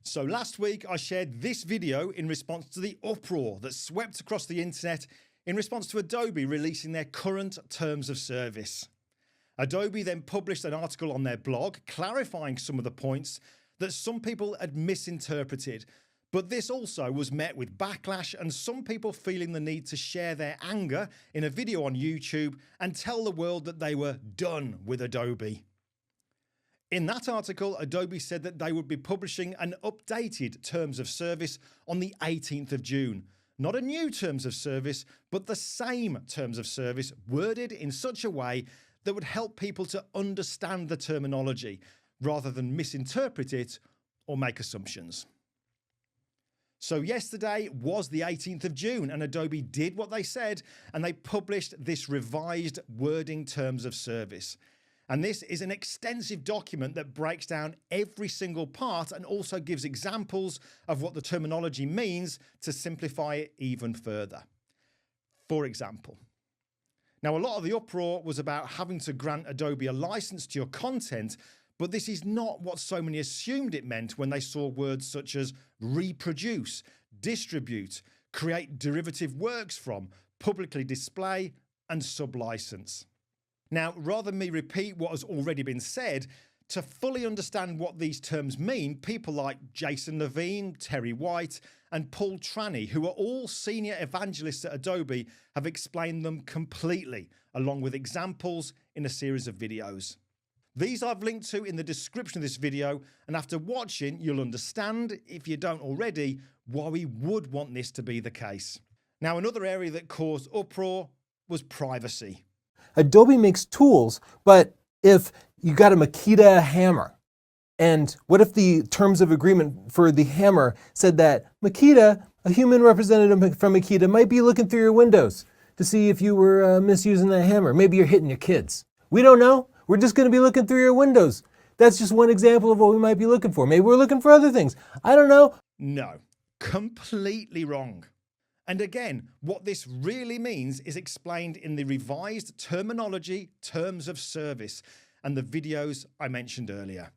So last week I shared this video in response to the uproar that swept across the internet in response to Adobe releasing their current terms of service. Adobe then published an article on their blog clarifying some of the points that some people had misinterpreted, but this also was met with backlash and some people feeling the need to share their anger in a video on YouTube and tell the world that they were done with Adobe. In that article, Adobe said that they would be publishing an updated terms of service on the 18th of June. Not a new terms of service, but the same terms of service worded in such a way that would help people to understand the terminology rather than misinterpret it or make assumptions. So yesterday was the 18th of June and Adobe did what they said and they published this revised wording terms of service. And this is an extensive document that breaks down every single part and also gives examples of what the terminology means to simplify it even further. For example, now a lot of the uproar was about having to grant Adobe a license to your content, but this is not what so many assumed it meant when they saw words such as reproduce, distribute, create derivative works from, publicly display, and sublicense. Now, rather than me repeat what has already been said, to fully understand what these terms mean, people like Jason Levine, Terry White, and Paul Trani, who are all senior evangelists at Adobe, have explained them completely, along with examples in a series of videos. These I've linked to in the description of this video, and after watching, you'll understand, if you don't already, why we would want this to be the case. Now, another area that caused uproar was privacy. Adobe makes tools, but if you got a Makita hammer, and what if the terms of agreement for the hammer said that Makita, a human representative from Makita, might be looking through your windows to see if you were misusing that hammer. Maybe you're hitting your kids. We don't know. We're just going to be looking through your windows. That's just one example of what we might be looking for. Maybe we're looking for other things. I don't know. No, completely wrong. And again, what this really means is explained in the revised terminology terms of service and the videos I mentioned earlier.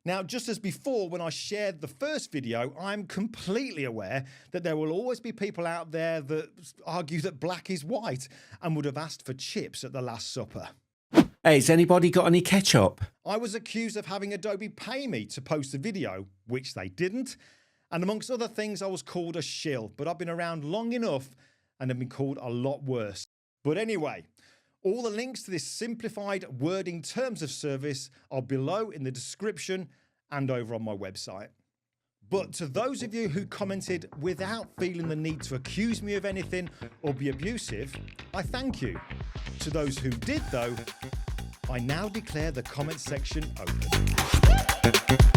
Now, just as before, when I shared the first video, I'm completely aware that there will always be people out there that argue that black is white and would have asked for chips at the Last Supper. Hey, has anybody got any ketchup? I was accused of having Adobe pay me to post a video, which they didn't. And amongst other things, I was called a shill, but I've been around long enough and have been called a lot worse. But anyway, all the links to this simplified wording terms of service are below in the description and over on my website. But to those of you who commented without feeling the need to accuse me of anything or be abusive, I thank you. To those who did though, I now declare the comment section open.